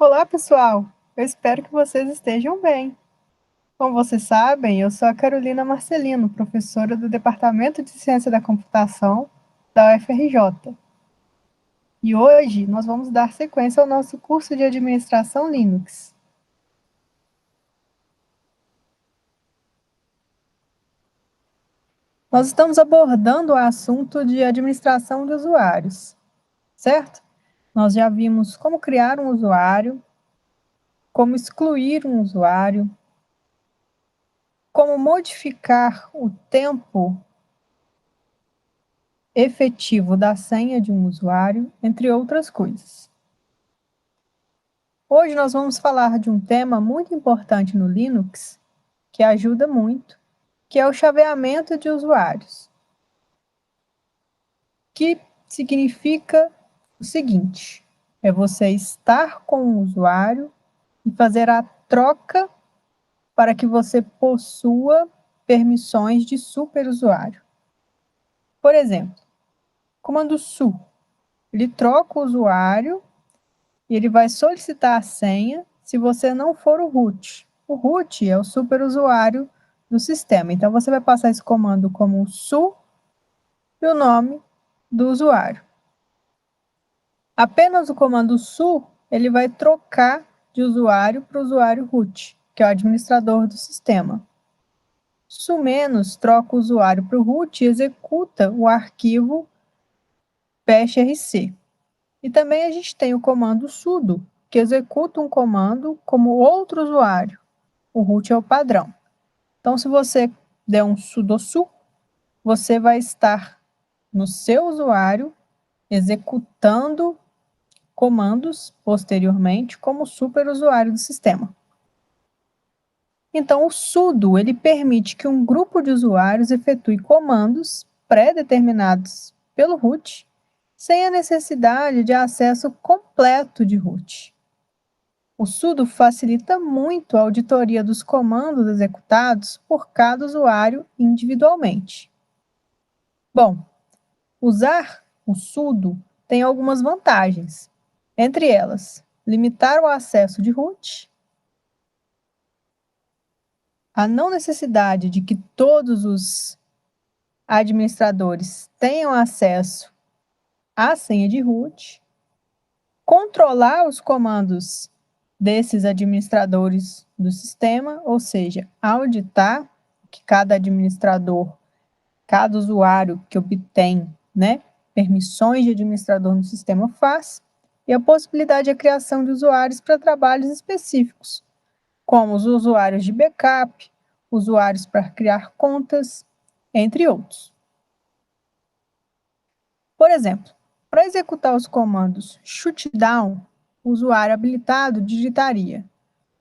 Olá, pessoal! Eu espero que vocês estejam bem. Como vocês sabem, eu sou a Carolina Marcelino, professora do Departamento de Ciência da Computação da UFRJ. E hoje nós vamos dar sequência ao nosso curso de Administração Linux. Nós estamos abordando o assunto de administração de usuários, certo? Nós já vimos como criar um usuário, como excluir um usuário, como modificar o tempo efetivo da senha de um usuário, entre outras coisas. Hoje nós vamos falar de um tema muito importante no Linux, que ajuda muito, que é o chaveamento de usuários, que significa o seguinte: é você estar com o usuário e fazer a troca para que você possua permissões de superusuário. Por exemplo, comando su, ele troca o usuário e ele vai solicitar a senha se você não for o root. O root é o superusuário do sistema. Então, você vai passar esse comando como su e o nome do usuário. Apenas o comando su, ele vai trocar de usuário para o usuário root, que é o administrador do sistema. Su- troca o usuário para o root e executa o arquivo bashrc. E também a gente tem o comando sudo, que executa um comando como outro usuário. O root é o padrão. Então, se você der um sudo su, você vai estar no seu usuário executando comandos posteriormente como superusuário do sistema. Então, o sudo ele permite que um grupo de usuários efetue comandos pré-determinados pelo root sem a necessidade de acesso completo de root. O sudo facilita muito a auditoria dos comandos executados por cada usuário individualmente. Bom, usar o sudo tem algumas vantagens. Entre elas, limitar o acesso de root, a não necessidade de que todos os administradores tenham acesso à senha de root, controlar os comandos desses administradores do sistema, ou seja, auditar que cada administrador, cada usuário que obtém, permissões de administrador no sistema faz, e a possibilidade de criação de usuários para trabalhos específicos, como os usuários de backup, usuários para criar contas, entre outros. Por exemplo, para executar os comandos shutdown, o usuário habilitado digitaria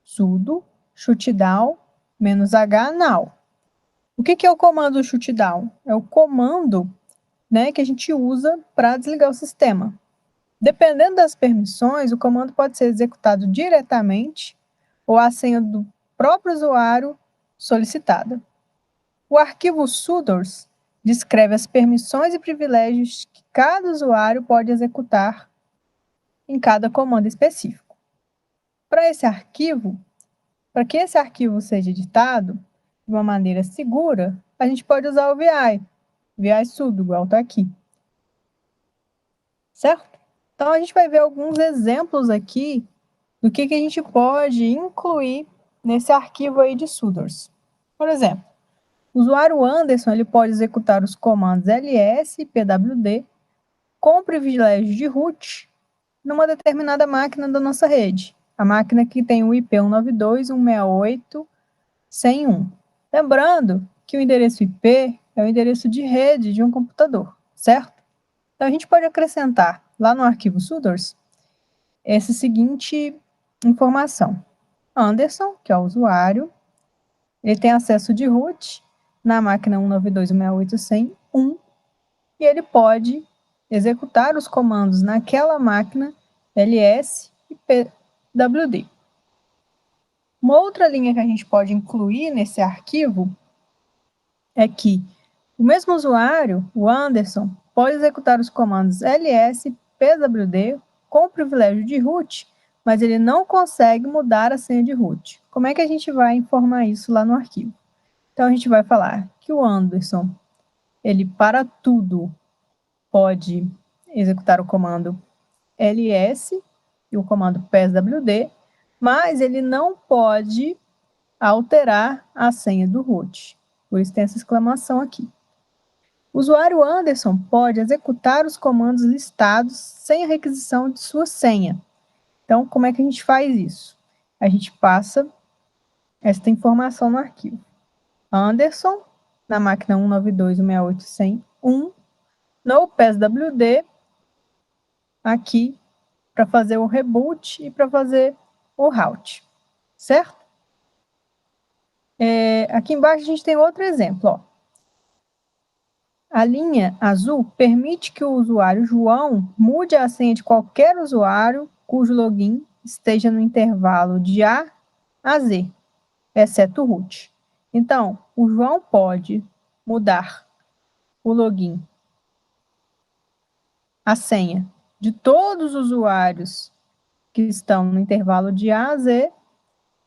sudo shutdown -h now. O que é o comando shutdown? É o comando que a gente usa para desligar o sistema. Dependendo das permissões, o comando pode ser executado diretamente ou a senha do próprio usuário solicitada. O arquivo sudoers descreve as permissões e privilégios que cada usuário pode executar em cada comando específico. Para que esse arquivo seja editado de uma maneira segura, a gente pode usar o VI sudo, igual está aqui. Certo? Então, a gente vai ver alguns exemplos aqui do que a gente pode incluir nesse arquivo aí de sudoers. Por exemplo, o usuário Anderson ele pode executar os comandos ls e pwd com privilégio de root numa determinada máquina da nossa rede, a máquina que tem o IP 192.168.100.1. Lembrando que o endereço IP é o endereço de rede de um computador, certo? Então, a gente pode acrescentar lá no arquivo sudoers essa seguinte informação. Anderson, que é o usuário, ele tem acesso de root na máquina 192.168.100.1 e ele pode executar os comandos naquela máquina ls e pwd. Uma outra linha que a gente pode incluir nesse arquivo é que o mesmo usuário, o Anderson, pode executar os comandos ls e pwd com o privilégio de root, mas ele não consegue mudar a senha de root. Como é que a gente vai informar isso lá no arquivo? Então, a gente vai falar que o Anderson, ele para tudo pode executar o comando ls e o comando pswd, mas ele não pode alterar a senha do root. Por isso tem essa exclamação aqui. O usuário Anderson pode executar os comandos listados sem a requisição de sua senha. Então, como é que a gente faz isso? A gente passa esta informação no arquivo. Anderson, na máquina 192.168.100.1, no pswd, aqui, para fazer o reboot e para fazer o route, certo? Aqui embaixo a gente tem outro exemplo, ó. A linha azul permite que o usuário João mude a senha de qualquer usuário cujo login esteja no intervalo de A a Z, exceto o root. Então, o João pode mudar o login, a senha de todos os usuários que estão no intervalo de A a Z,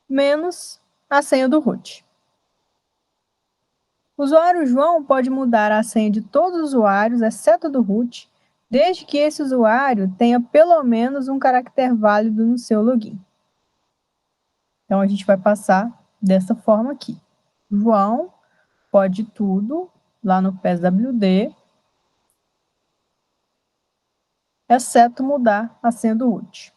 menos a senha do root. O usuário João pode mudar a senha de todos os usuários, exceto do root, desde que esse usuário tenha pelo menos um caractere válido no seu login. Então, a gente vai passar dessa forma aqui. João pode tudo lá no pswd, exceto mudar a senha do root.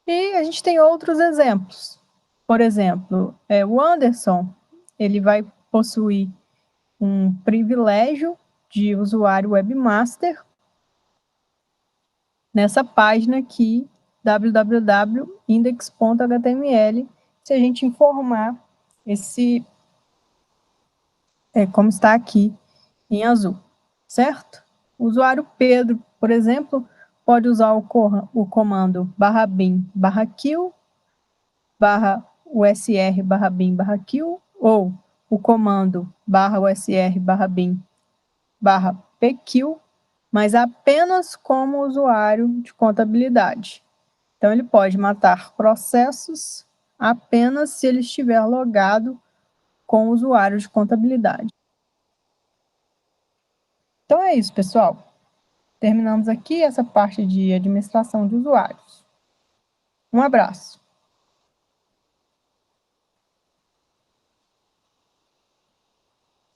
E a gente tem outros exemplos. Por exemplo, o Anderson, ele vai possuir um privilégio de usuário webmaster nessa página aqui, www.index.html, se a gente informar como está aqui em azul, certo? O usuário Pedro, por exemplo, pode usar o comando /bin/kill, /usr/bin/kill, ou o comando /usr/bin/pkill, mas apenas como usuário de contabilidade. Então, ele pode matar processos apenas se ele estiver logado com o usuário de contabilidade. Então, é isso, pessoal. Terminamos aqui essa parte de administração de usuários. Um abraço.